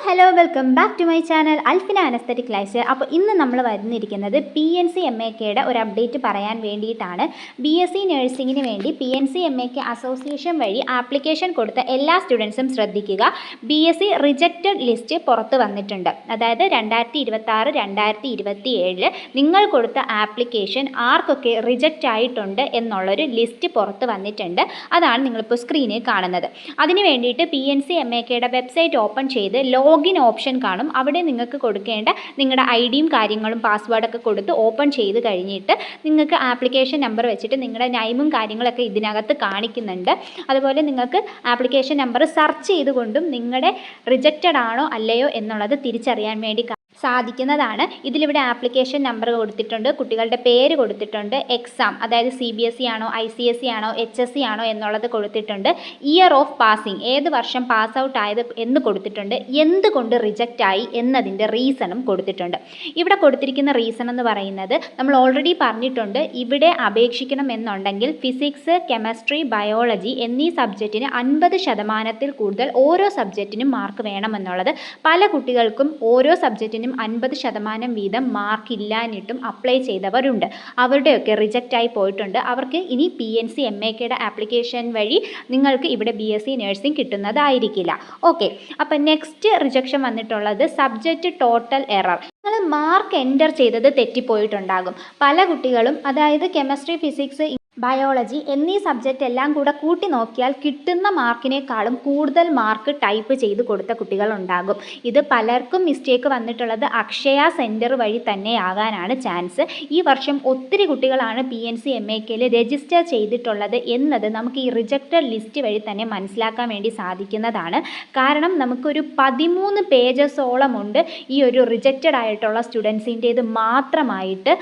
Hello welcome back to my channel Alfina an aesthetic life. അപ്പോൾ ഇന്ന് നമ്മൾ വരുന്നിരിക്കുന്നത് PNC MAKയുടെ ഒരു അപ്ഡേറ്റ് പറയാൻ വേണ്ടിയിട്ടാണ്. BSc നഴ്സിംഗിന് വേണ്ടി PNC MAK അസോസിയേഷൻ വഴി ആപ്ലിക്കേഷൻ കൊടുത്ത എല്ലാ സ്റ്റുഡൻസും ശ്രദ്ധിക്കുക. BSc റിജക്റ്റഡ് ലിസ്റ്റ് പുറത്ത് വന്നിട്ടുണ്ട്. അതായത് 2026 2027 നിങ്ങൾ കൊടുത്ത ആപ്ലിക്കേഷൻ ആർക്കൊക്കെ റിജക്റ്റ് ആയിട്ടുണ്ട് എന്നുള്ളൊരു ലിസ്റ്റ് പുറത്ത് വന്നിട്ടുണ്ട്. അതാണ് നിങ്ങളിപ്പോൾ സ്ക്രീനിൽ കാണുന്നത്. അതിന് വേണ്ടിയിട്ട് PNC MAKയുടെ വെബ്സൈറ്റ് ഓപ്പൺ ചെയ്ത് ലോഗിൻ ഓപ്ഷൻ കാണും. അവിടെ നിങ്ങൾക്ക് കൊടുക്കേണ്ട നിങ്ങളുടെ ഐഡിയും കാര്യങ്ങളും പാസ്വേഡൊക്കെ കൊടുത്ത് ഓപ്പൺ ചെയ്ത് കഴിഞ്ഞിട്ട് നിങ്ങൾക്ക് ആപ്ലിക്കേഷൻ നമ്പർ വെച്ചിട്ട് നിങ്ങളുടെ നൈമും കാര്യങ്ങളൊക്കെ ഇതിനകത്ത് കാണിക്കുന്നുണ്ട്. അതുപോലെ നിങ്ങൾക്ക് ആപ്ലിക്കേഷൻ നമ്പർ സെർച്ച് ചെയ്തുകൊണ്ടും നിങ്ങളുടെ റിജക്റ്റഡ് ആണോ അല്ലയോ എന്നുള്ളത് തിരിച്ചറിയാൻ വേണ്ടി സാധിക്കുന്നതാണ്. ഇതിലിവിടെ ആപ്ലിക്കേഷൻ നമ്പർ കൊടുത്തിട്ടുണ്ട്, കുട്ടികളുടെ പേര് കൊടുത്തിട്ടുണ്ട്, എക്സാം അതായത് CBSE ആണോ ICSE ആണോ HSE ആണോ എന്നുള്ളത് കൊടുത്തിട്ടുണ്ട്, ഇയർ ഓഫ് പാസിംഗ് ഏത് വർഷം പാസ് ഔട്ട് ആയത് എന്ന് കൊടുത്തിട്ടുണ്ട്, എന്തുകൊണ്ട് റിജക്റ്റ് ആയി എന്നതിൻ്റെ റീസണും കൊടുത്തിട്ടുണ്ട്. ഇവിടെ കൊടുത്തിരിക്കുന്ന റീസൺ എന്ന് പറയുന്നത് നമ്മൾ ഓൾറെഡി പറഞ്ഞിട്ടുണ്ട്. ഇവിടെ അപേക്ഷിക്കണം എന്നുണ്ടെങ്കിൽ ഫിസിക്സ്, കെമിസ്ട്രി, ബയോളജി എന്നീ സബ്ജക്റ്റിന് 50% കൂടുതൽ ഓരോ സബ്ജക്റ്റിനും മാർക്ക് വേണമെന്നുള്ളത്. പല കുട്ടികൾക്കും ഓരോ സബ്ജക്റ്റിനും 50% വീതം മാർക്ക് ഇല്ലാഞ്ഞിട്ടും അപ്ലൈ ചെയ്തവരുണ്ട്. അവരുടെയൊക്കെ റിജക്റ്റ് ആയി പോയിട്ടുണ്ട്. അവർക്ക് ഇനി PNC MAKയുടെ ആപ്ലിക്കേഷൻ വഴി നിങ്ങൾക്ക് ഇവിടെ BSc നഴ്സിംഗ് കിട്ടുന്നതായിരിക്കില്ല. ഓക്കെ, അപ്പം നെക്സ്റ്റ് റിജക്ഷൻ വന്നിട്ടുള്ളത് സബ്ജക്റ്റ് ടോട്ടൽ എറർ. നിങ്ങൾ മാർക്ക് എൻ്റർ ചെയ്തത് തെറ്റിപ്പോയിട്ടുണ്ടാകും. പല കുട്ടികളും അതായത് കെമിസ്ട്രി, ഫിസിക്സ്, ബയോളജി എന്നീ സബ്ജക്റ്റ് എല്ലാം കൂടെ കൂട്ടി നോക്കിയാൽ കിട്ടുന്ന മാർക്കിനേക്കാളും കൂടുതൽ മാർക്ക് ടൈപ്പ് ചെയ്ത് കൊടുത്ത കുട്ടികളുണ്ടാകും. ഇത് പലർക്കും മിസ്റ്റേക്ക് വന്നിട്ടുള്ളത് അക്ഷയ സെൻറ്റർ വഴി തന്നെ ആകാനാണ് ചാൻസ്. ഈ വർഷം ഒത്തിരി കുട്ടികളാണ് PNC MAKയിൽ രജിസ്റ്റർ ചെയ്തിട്ടുള്ളത് എന്നത് നമുക്ക് ഈ റിജക്റ്റഡ് ലിസ്റ്റ് വഴി തന്നെ മനസ്സിലാക്കാൻ വേണ്ടി സാധിക്കുന്നതാണ്. കാരണം നമുക്കൊരു 13 പേജസോളം ഉണ്ട് ഈ ഒരു റിജക്റ്റഡ് ആയിട്ടുള്ള സ്റ്റുഡൻസിൻ്റേത് മാത്രമായിട്ട്.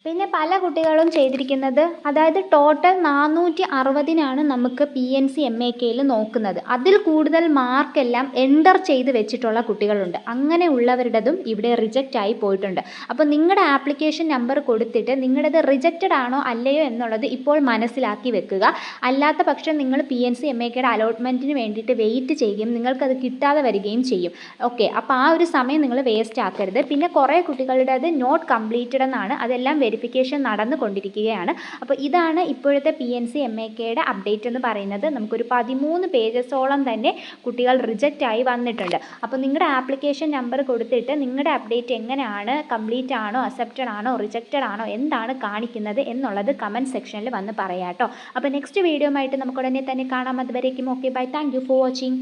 പിന്നെ പല കുട്ടികളും ചെയ്തിരിക്കുന്നത് അതായത് ടോട്ടൽ 460 നമുക്ക് PNC MAKയിൽ നോക്കുന്നത്. അതിൽ കൂടുതൽ മാർക്കെല്ലാം എൻ്റർ ചെയ്ത് വെച്ചിട്ടുള്ള കുട്ടികളുണ്ട്. അങ്ങനെ ഉള്ളവരുടേതും ഇവിടെ റിജക്റ്റ് ആയി പോയിട്ടുണ്ട്. അപ്പോൾ നിങ്ങളുടെ ആപ്ലിക്കേഷൻ നമ്പർ കൊടുത്തിട്ട് നിങ്ങളുടേത് റിജക്റ്റഡ് ആണോ അല്ലയോ എന്നുള്ളത് ഇപ്പോൾ മനസ്സിലാക്കി വെക്കുക. അല്ലാത്ത പക്ഷം നിങ്ങൾ PNC MAKയുടെ അലോട്ട്മെൻറ്റിന് വേണ്ടിയിട്ട് വെയിറ്റ് ചെയ്യുകയും നിങ്ങൾക്കത് കിട്ടാതെ വരികയും ചെയ്യും. ഓക്കെ, അപ്പോൾ ആ ഒരു സമയം നിങ്ങൾ വേസ്റ്റ് ആക്കരുത്. പിന്നെ കുറേ കുട്ടികളുടെ അത് നോട്ട് കംപ്ലീറ്റഡ് എന്നാണ്, അതെല്ലാം വെരിഫിക്കേഷൻ നടന്നുകൊണ്ടിരിക്കുകയാണ്. അപ്പോൾ ഇതാണ് ഇപ്പോഴത്തെ PNC MAKയുടെ അപ്ഡേറ്റ് എന്ന് പറയുന്നത്. നമുക്കൊരു 13 പേജസോളം തന്നെ കുട്ടികൾ റിജക്റ്റ് ആയി വന്നിട്ടുണ്ട്. അപ്പോൾ നിങ്ങളുടെ ആപ്ലിക്കേഷൻ നമ്പർ കൊടുത്തിട്ട് നിങ്ങളുടെ അപ്ഡേറ്റ് എങ്ങനെയാണ്, കംപ്ലീറ്റ് ആണോ, അക്സെപ്റ്റഡ് ആണോ, റിജക്റ്റഡ് ആണോ, എന്താണ് കാണിക്കുന്നത് എന്നുള്ളത് കമൻറ്റ് സെക്ഷനിൽ വന്ന് പറയാം കേട്ടോ. അപ്പോൾ നെക്സ്റ്റ് വീഡിയോ ആയിട്ട് നമുക്ക് ഉടനെ തന്നെ കാണാം. അതുവരേക്കും okay, bye, thank you for watching.